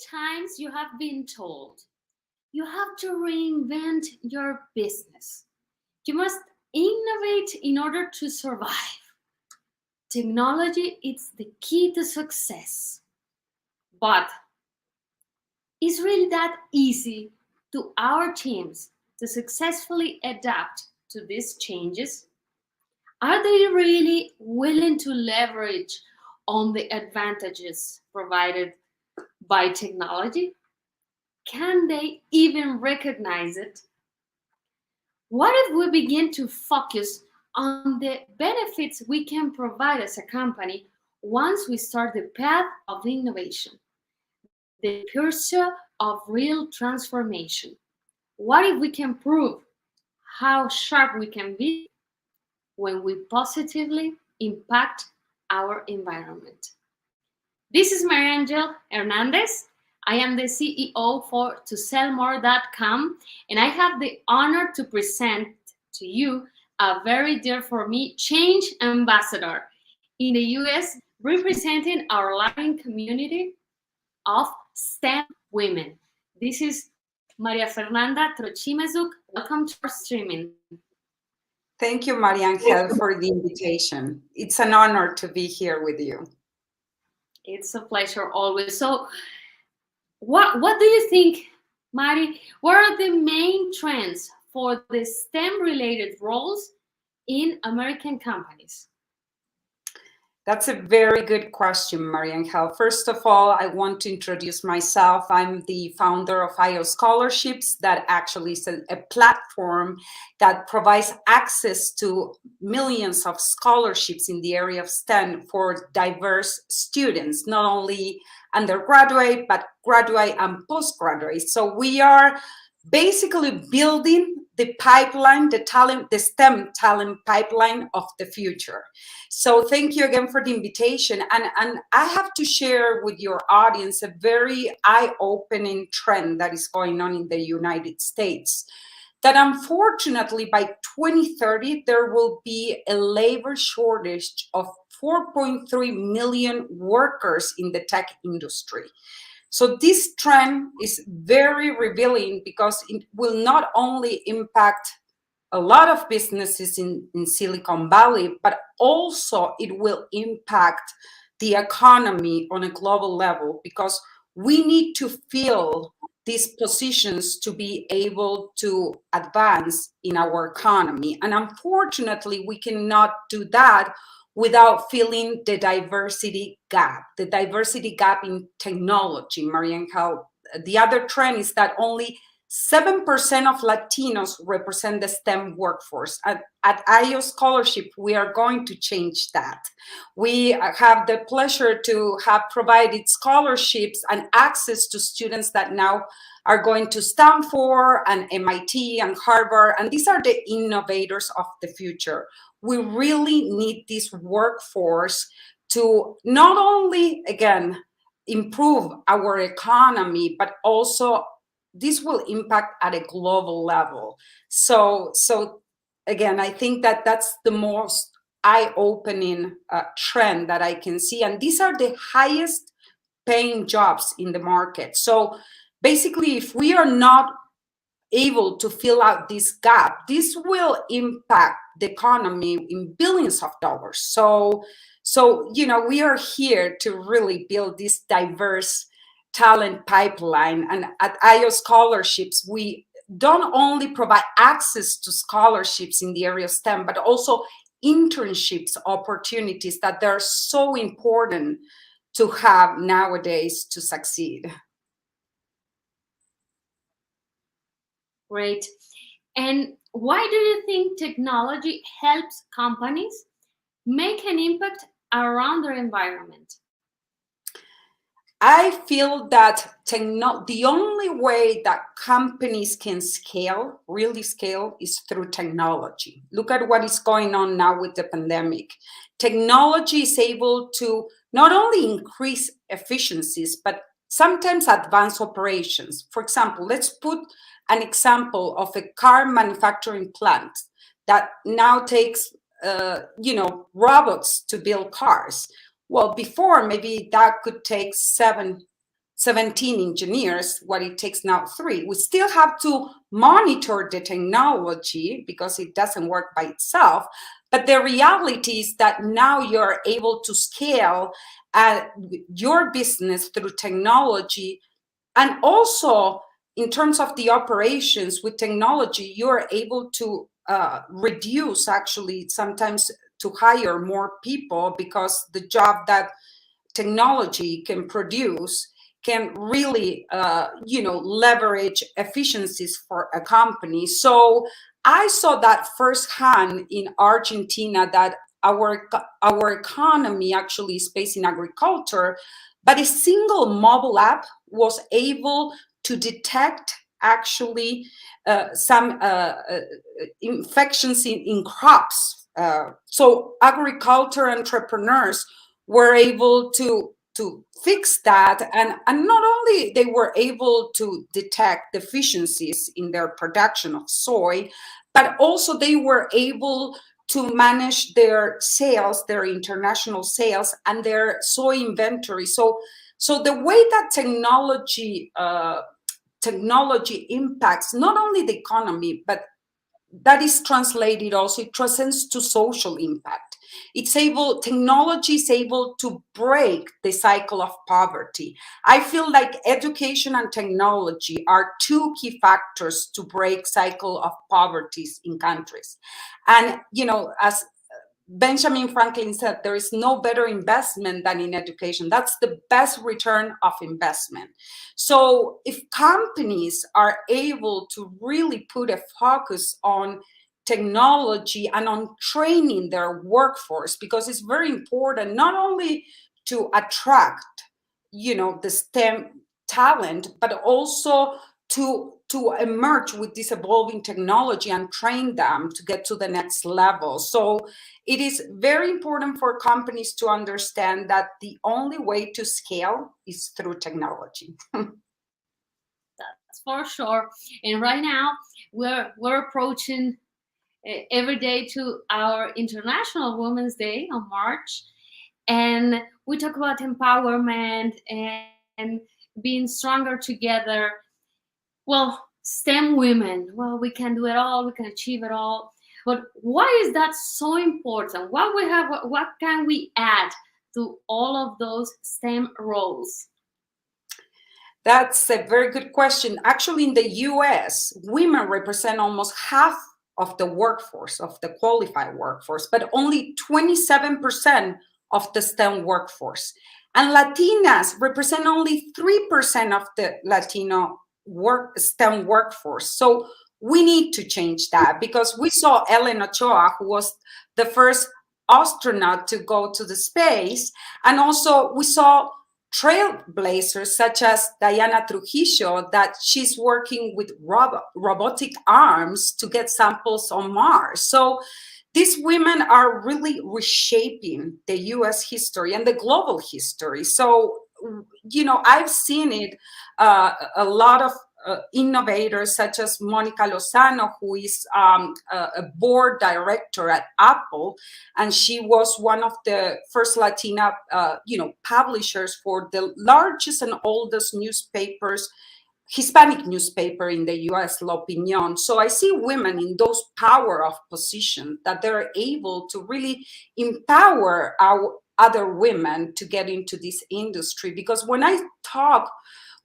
times you have been told you have to reinvent your business. You must innovate in order to survive. Technology is the key to success. But is really that easy to our teams to successfully adapt to these changes? Are they really willing to leverage on the advantages provided by technology? Can they even recognize it? What if we begin to focus on the benefits we can provide as a company once we start the path of innovation, the pursuit of real transformation? What if we can prove how sharp we can be when we positively impact our environment? This is Mariangel Hernandez. I am the CEO for ToSellMore.com, and I have the honor to present to you a very dear for me change ambassador in the US, representing our Latin community of STEM women. This is Maria Fernanda Trochimezuk. Welcome to our streaming. Thank you, Maria Angel, for the invitation. It's an honor to be here with you. It's a pleasure always. So, what do you think, Mari? What are the main trends for the STEM-related roles in American companies? That's a very good question, Maria Angel. First of all, I want to introduce myself. I'm the founder of IO Scholarships, that actually is a platform that provides access to millions of scholarships in the area of STEM for diverse students, not only undergraduate, but graduate and postgraduate. So we are basically building the pipeline, the STEM talent pipeline of the future. So thank you again for the invitation. And I have to share with your audience a very eye-opening trend that is going on in the United States, that unfortunately by 2030, there will be a labor shortage of 4.3 million workers in the tech industry. So this trend is very revealing because it will not only impact a lot of businesses in Silicon Valley, but also it will impact the economy on a global level, because we need to fill these positions to be able to advance in our economy. And unfortunately, we cannot do that without filling the diversity gap in technology, Maria Angel. The other trend is that only 7% of Latinos represent the STEM workforce. At IO Scholarship, we are going to change that. We have the pleasure to have provided scholarships and access to students that now are going to Stanford and MIT and Harvard, and these are the innovators of the future. We really need this workforce to not only, again, improve our economy, but also this will impact at a global level. So again, I think that that's the most eye-opening trend that I can see. And these are the highest paying jobs in the market. So basically, if we are not able to fill out this gap, this will impact the economy in billions of dollars. So you know, we are here to really build this diverse talent pipeline. And at IO Scholarships, we don't only provide access to scholarships in the area of STEM, but also internships opportunities that they're so important to have nowadays to succeed. Great. And why do you think technology helps companies make an impact around their environment? I feel that the only way that companies can scale, really scale, is through technology. Look at what is going on now with the pandemic. Technology is able to not only increase efficiencies, but sometimes advance operations. For example, let's put an example of a car manufacturing plant that now takes robots to build cars. Well, before, maybe that could take 7 17 engineers, what it takes now 3. We still have to monitor the technology because it doesn't work by itself. But the reality is that now you're able to scale your business through technology. And also, in terms of the operations with technology, you're able to reduce, actually, sometimes to hire more people, because the job that technology can produce can really, leverage efficiencies for a company. So I saw that firsthand in Argentina, that our economy actually is based in agriculture, but a single mobile app was able to detect actually some infections in crops. So agriculture entrepreneurs were able to fix that, and not only they were able to detect deficiencies in their production of soy, but also they were able to manage their sales, their international sales, and their soy inventory. So the way that technology impacts not only the economy, but that is translated also, it transcends to social impact. Technology is able to break the cycle of poverty. I feel like education and technology are 2 key factors to break cycle of poverties in countries. And, as Benjamin Franklin said, there is no better investment than in education. That's the best return of investment. So if companies are able to really put a focus on technology and on training their workforce, because it's very important not only to attract, the STEM talent, but also to emerge with this evolving technology and train them to get to the next level. So it is very important for companies to understand that the only way to scale is through technology. That's for sure. And right now, we're approaching every day to our International Women's Day on March, and we talk about empowerment and being stronger together. Well, STEM women, well, we can do it all, we can achieve it all. But why is that so important? What can we add to all of those STEM roles? That's a very good question. Actually, in the US, women represent almost half of the workforce, of the qualified workforce, but only 27% of the STEM workforce. And Latinas represent only 3% of the Latino STEM workforce. So we need to change that, because we saw Ellen Ochoa, who was the first astronaut to go to the space, and also we saw trailblazers such as Diana Trujillo, that she's working with robotic arms to get samples on Mars. So these women are really reshaping the US history and the global history. So, I've seen it, a lot of innovators such as Monica Lozano, who is a board director at Apple, and she was one of the first Latina, publishers for the largest and oldest newspapers, Hispanic newspaper in the US, La Opinion. So I see women in those power of position, that they're able to really empower our other women to get into this industry. Because when I talk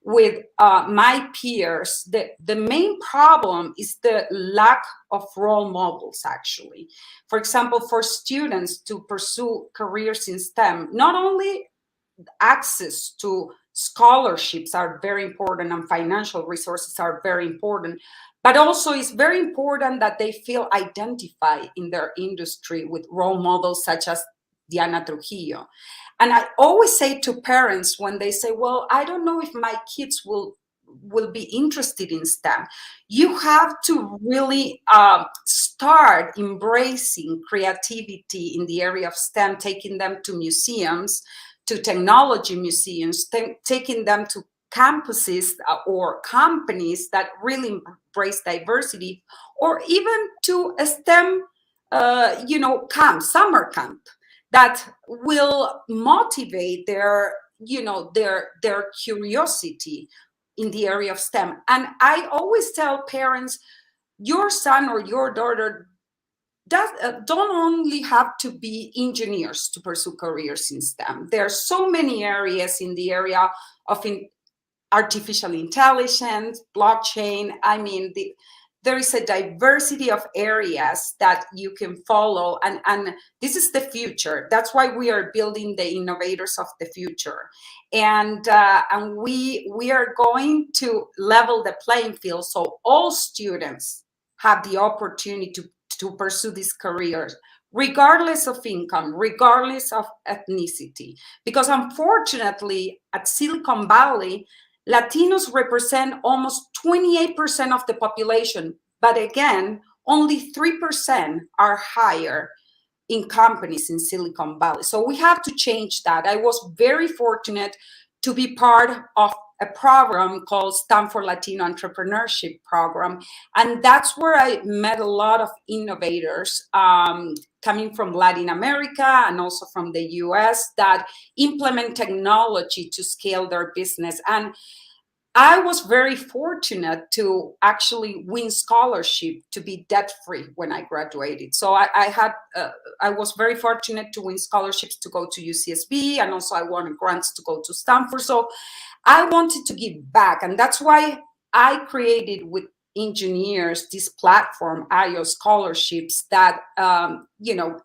with my peers, the main problem is the lack of role models, actually. For example, for students to pursue careers in STEM, not only access to scholarships are very important and financial resources are very important, but also it's very important that they feel identified in their industry with role models such as Diana Trujillo. And I always say to parents when they say, well, I don't know if my kids will be interested in STEM, you have to really start embracing creativity in the area of STEM, taking them to museums, to technology museums, taking them to campuses or companies that really embrace diversity, or even to a STEM, camp, summer camp, that will motivate their their curiosity in the area of STEM. And I always tell parents, your son or your daughter don't only have to be engineers to pursue careers in STEM. There are so many areas in the area of artificial intelligence, blockchain. I mean, there is a diversity of areas that you can follow, and this is the future. That's why we are building the innovators of the future, and we are going to level the playing field so all students have the opportunity to pursue these careers, regardless of income, regardless of ethnicity. Because unfortunately, at Silicon Valley, Latinos represent almost 28% of the population, but again, only 3% are hired in companies in Silicon Valley. So we have to change that. I was very fortunate to be part of a program called Stanford Latino Entrepreneurship Program. And that's where I met a lot of innovators coming from Latin America and also from the US that implement technology to scale their business. And I was very fortunate to actually win scholarship to be debt free when I graduated. So I was very fortunate to win scholarships to go to UCSB, and also I won grants to go to Stanford. So I wanted to give back, and that's why I created with engineers this platform, IO Scholarships, that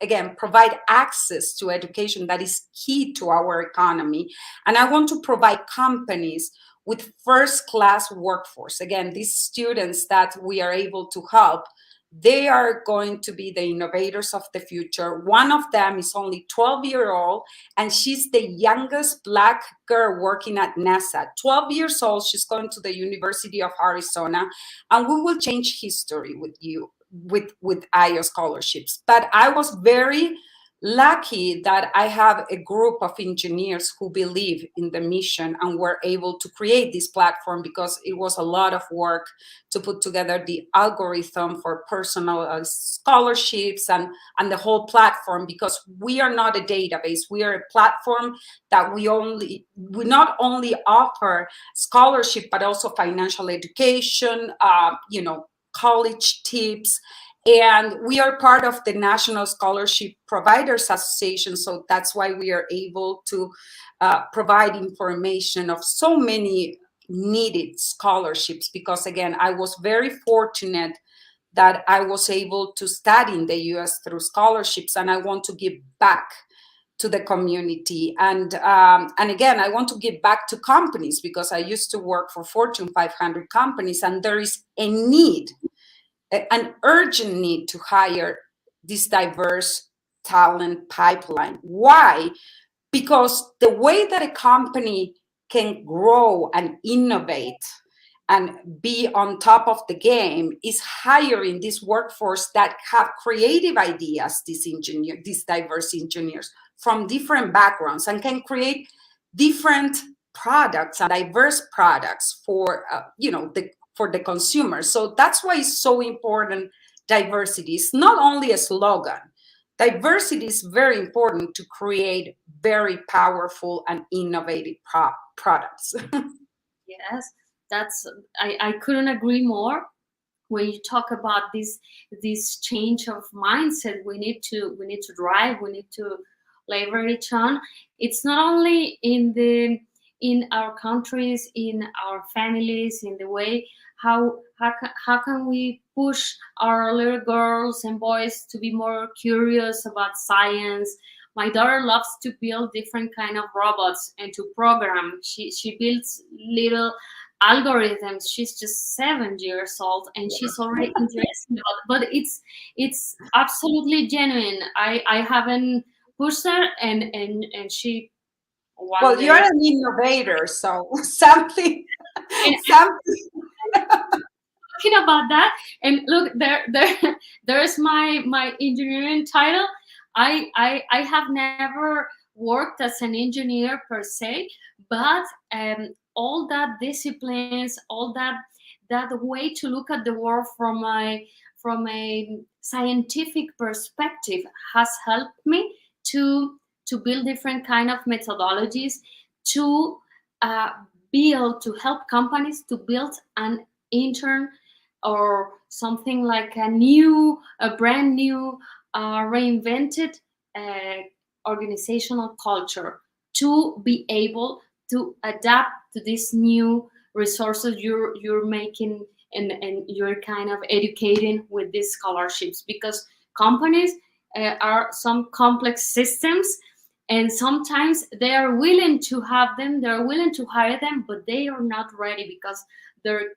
again provide access to education that is key to our economy. And I want to provide companies with first-class workforce. Again, these students that we are able to help, they are going to be the innovators of the future. One of them is only 12-year-old, and she's the youngest Black girl working at NASA. 12 years old, she's going to the University of Arizona, and we will change history with you, with IO scholarships. But I was very lucky that I have a group of engineers who believe in the mission and were able to create this platform, because it was a lot of work to put together the algorithm for personal scholarships and the whole platform, because we are not a database. We are a platform that we not only offer scholarship, but also financial education, college tips. And we are part of the National Scholarship Providers Association. So that's why we are able to provide information of so many needed scholarships. Because again, I was very fortunate that I was able to study in the US through scholarships, and I want to give back to the community. And again, I want to give back to companies, because I used to work for Fortune 500 companies, and there is a need, an urgent need to hire this diverse talent pipeline. Why? Because the way that a company can grow and innovate and be on top of the game is hiring this workforce that have creative ideas, these diverse engineers from different backgrounds, and can create different products and diverse products for for the consumer. So that's why it's so important. Diversity is not only a slogan. Diversity is very important to create very powerful and innovative products. Yes, I couldn't agree more. When you talk about this change of mindset, we need to drive, we need to leverage on. It's not only in our countries, in our families, in the way how can we push our little girls and boys to be more curious about science. My daughter loves to build different kind of robots and to program. She builds little algorithms. She's just 7 years old and she's already interested about, but it's absolutely genuine. I haven't pushed her, and she one Well, day, you're an innovator, so something something. talking about that. And look, there's my engineering title. I have never worked as an engineer per se, but all that disciplines, all that way to look at the world from a scientific perspective has helped me to build different kind of methodologies to uh, to help companies to build an intern or something like a brand new, reinvented uh, organizational culture to be able to adapt to these new resources you're making, and you're kind of educating with these scholarships, because companies are some complex systems, and sometimes they are willing to have them, they're willing to hire them, but they are not ready because their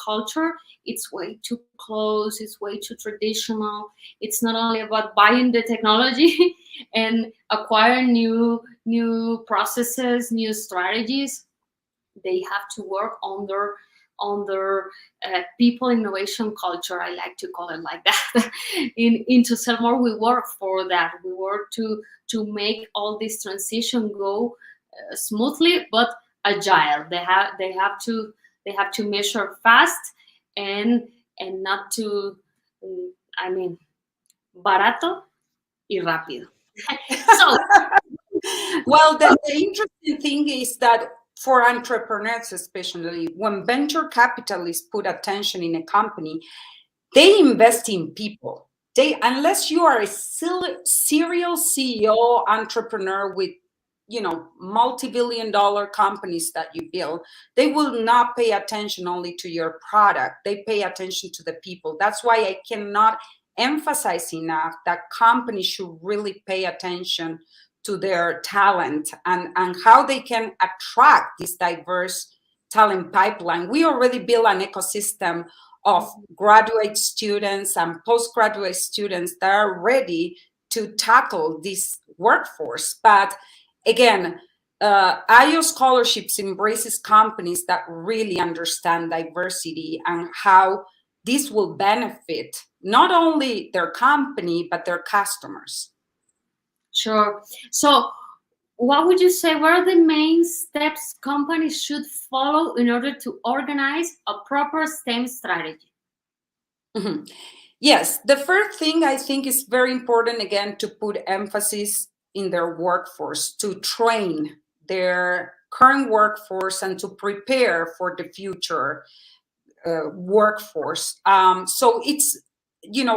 culture, it's way too close, it's way too traditional. It's not only about buying the technology and acquiring new processes, new strategies. They have to work on their people innovation culture. I like to call it like that. In to sell more, we work for that. We work to make all this transition go smoothly but agile. They have to measure fast, and not too, I mean, barato y rápido. So Well, the interesting thing is that for entrepreneurs, especially when venture capitalists put attention in a company, they invest in people. They, unless you are a serial CEO entrepreneur with, multi-billion dollar companies that you build, they will not pay attention only to your product. They pay attention to the people. That's why I cannot emphasize enough that companies should really pay attention to their talent, and how they can attract this diverse talent pipeline. We already built an ecosystem of graduate students and postgraduate students that are ready to tackle this workforce. But again, IO scholarships embraces companies that really understand diversity and how this will benefit not only their company but their customers. sure. So, what would you say? What are the main steps companies should follow in order to organize a proper STEM strategy? Mhm. Yes, the first thing I think is very important, again, to put emphasis in their workforce, to train their current workforce and to prepare for the future workforce. So it's,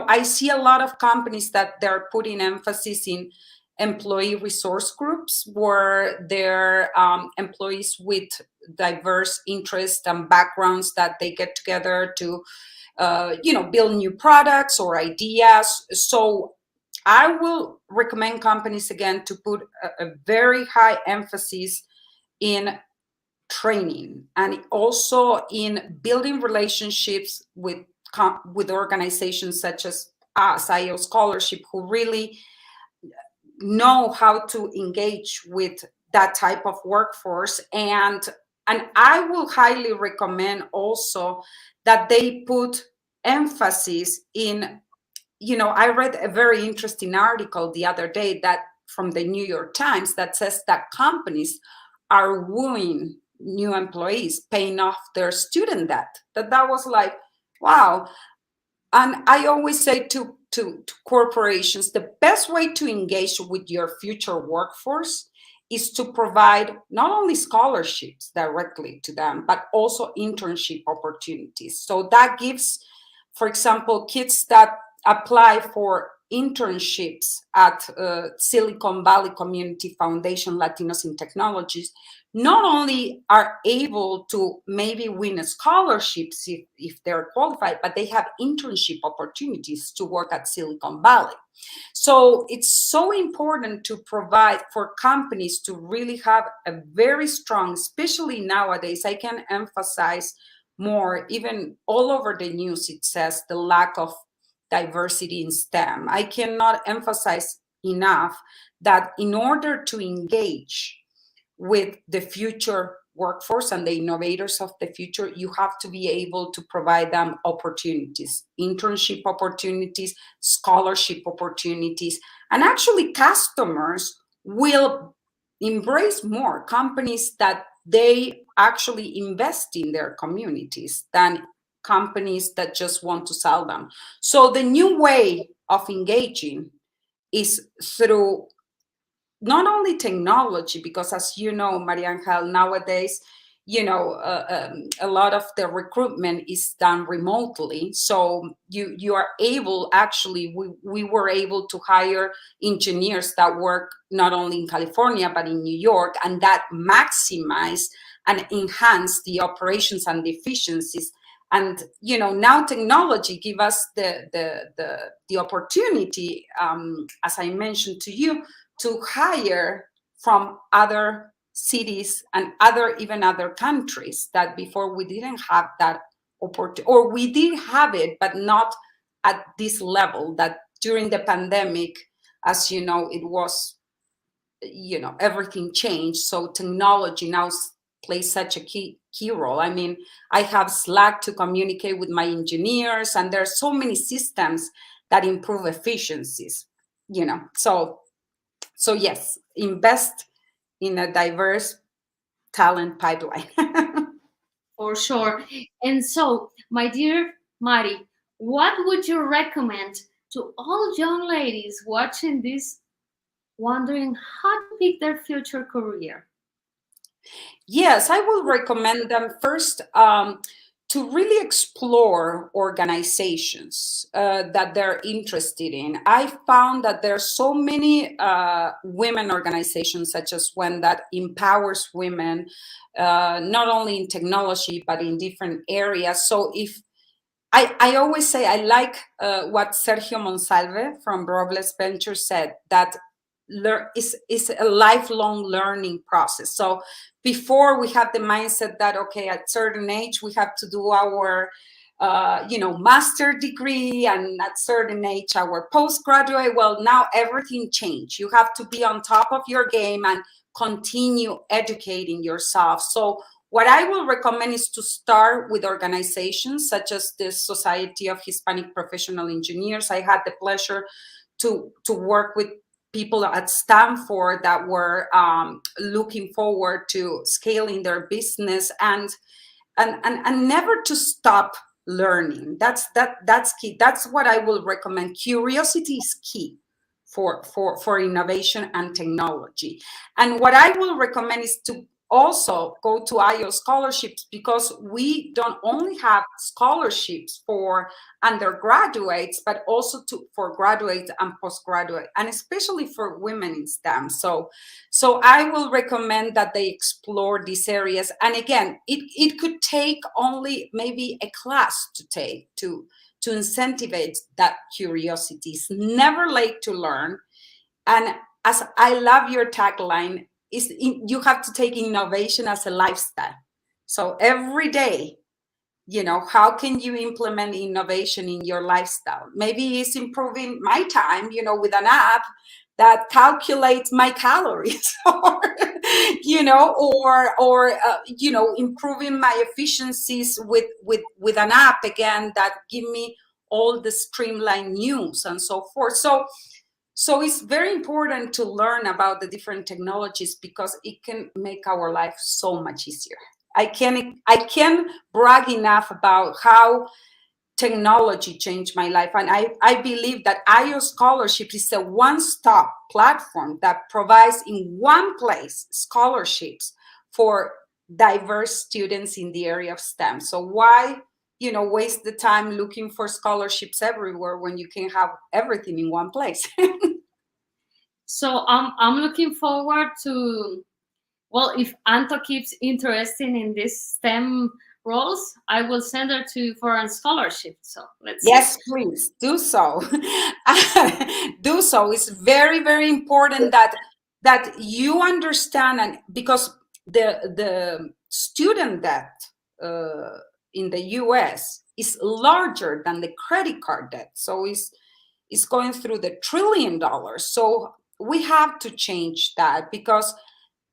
I see a lot of companies that they're putting emphasis in employee resource groups where their employees with diverse interests and backgrounds, that they get together to build new products or ideas. So I will recommend companies, again, to put a very high emphasis in training and also in building relationships with organizations such as us, IO Scholarship, who really know how to engage with that type of workforce. And I will highly recommend also that they put emphasis in, I read a very interesting article the other day that from the New York Times that says that companies are wooing new employees, paying off their student debt. That was like, wow. And I always say to corporations, the best way to engage with your future workforce is to provide not only scholarships directly to them, but also internship opportunities. So that gives, for example, kids that apply for internships at Silicon Valley Community Foundation Latinos in Technologies, not only are able to maybe win scholarships if they're qualified, but they have internship opportunities to work at Silicon Valley. So it's so important to provide for companies to really have a very strong, especially nowadays, I can emphasize more, even all over the news, it says the lack of diversity in STEM. I cannot emphasize enough that in order to engage with the future workforce and the innovators of the future, you have to be able to provide them opportunities, internship opportunities, scholarship opportunities, and actually customers will embrace more companies that they actually invest in their communities than companies that just want to sell them. So the new way of engaging is through not only technology, because as you know, Maria Angel, nowadays, a lot of the recruitment is done remotely. So you are able, actually, we were able to hire engineers that work not only in California, but in New York, and that maximize and enhance the operations and the efficiencies. And now technology give us the opportunity, as I mentioned to you, to hire from other cities and even other countries that before we didn't have that opportunity, or we did have it, but not at this level. That during the pandemic, as you know, it was, everything changed. So technology now plays such a key role. I mean, I have Slack to communicate with my engineers, and there's so many systems that improve efficiencies, so yes, invest in a diverse talent pipeline. For sure. And so, my dear Mari, what would you recommend to all young ladies watching this, wondering how to pick their future career? Yes, I will recommend them first, to really explore organizations that they're interested in. I found that there are so many women organizations, such as one that empowers women, not only in technology, but in different areas. So if I always say, I like what Sergio Monsalve from Robles Ventures said, that is a lifelong learning process. So before, we have the mindset that, okay, at certain age, we have to do our master degree, and at certain age, our postgraduate. Well, now everything changed. You have to be on top of your game and continue educating yourself. So what I will recommend is to start with organizations such as the Society of Hispanic Professional Engineers. I had the pleasure to work with people at Stanford that were looking forward to scaling their business, and never to stop learning. That's key. That's what I will recommend. Curiosity is key for innovation and technology. And what I will recommend is to also go to IO scholarships, because we don't only have scholarships for undergraduates, but also for graduates and postgraduate, and especially for women in STEM. So I will recommend that they explore these areas. And again, it could take only maybe a class to take to incentivize that curiosity. It's never late to learn. And as I love your tagline, you have to take innovation as a lifestyle. So every day, how can you implement innovation in your lifestyle? Maybe it's improving my time, with an app that calculates my calories, or improving my efficiencies with an app, again, that give me all the streamlined news and so forth. So it's very important to learn about the different technologies, because it can make our life so much easier. I can't brag enough about how technology changed my life. And I believe that IO Scholarship is a one-stop platform that provides in one place scholarships for diverse students in the area of STEM. So why waste the time looking for scholarships everywhere when you can have everything in one place? So I'm looking forward to, well, if Anto keeps interested in this STEM roles, I will send her to for a scholarship. So let's Yes, see. please do so. Do so. It's very, very important that you understand, and because the student debt in the US is larger than the credit card debt. So it's going through the $1 trillion. So we have to change that, because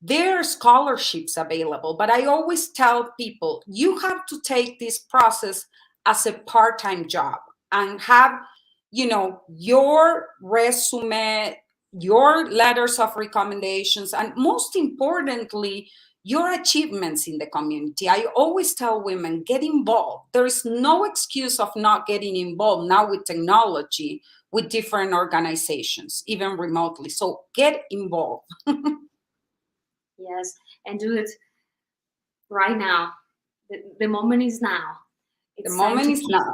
there are scholarships available. But I always tell people, you have to take this process as a part-time job, and have your resume, your letters of recommendations, and most importantly, your achievements in the community. I always tell women, get involved. There is no excuse of not getting involved now with technology. with different organizations, even remotely. So get involved. Yes, and do it right now. The moment is now. The It's time moment to is now.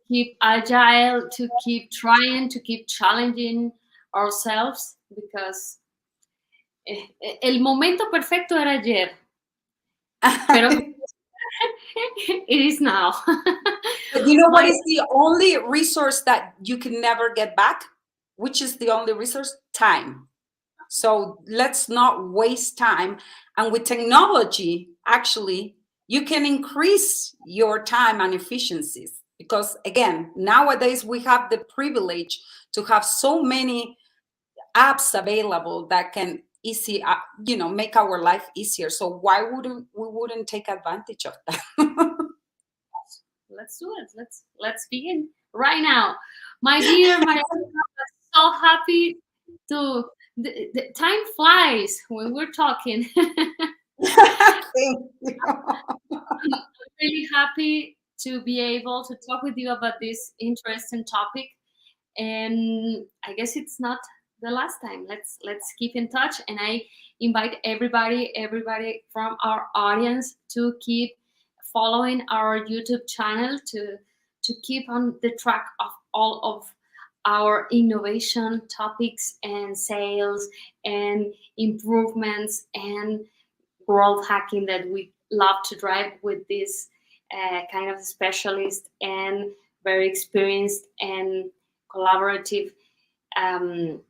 keep agile, to keep trying, to keep challenging ourselves, because el momento perfecto era ayer, pero it is now. But you know what is the only resource that you can never get back? Which is the only resource? Time. So let's not waste time. And with technology, actually, you can increase your time and efficiencies. Because again, nowadays we have the privilege to have so many apps available that can make our life easier. So why wouldn't take advantage of that? Let's do it. Let's begin right now, my dear Maria. I'm so happy to. The time flies when we're talking. Thank you. I'm really happy to be able to talk with you about this interesting topic, and I guess it's not the last time. Let's keep in touch, and I invite everybody from our audience to keep following our YouTube channel, to keep on the track of all of our innovation topics and sales and improvements and growth hacking that we love to drive with this kind of specialist and very experienced and collaborative um,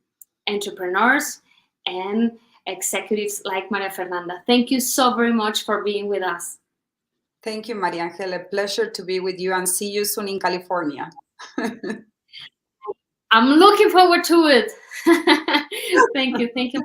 entrepreneurs and executives like Maria Fernanda. Thank you so very much for being with us. Thank you, Maria Angela. Pleasure to be with you, and see you soon in California. I'm looking forward to it. Thank you. Thank you.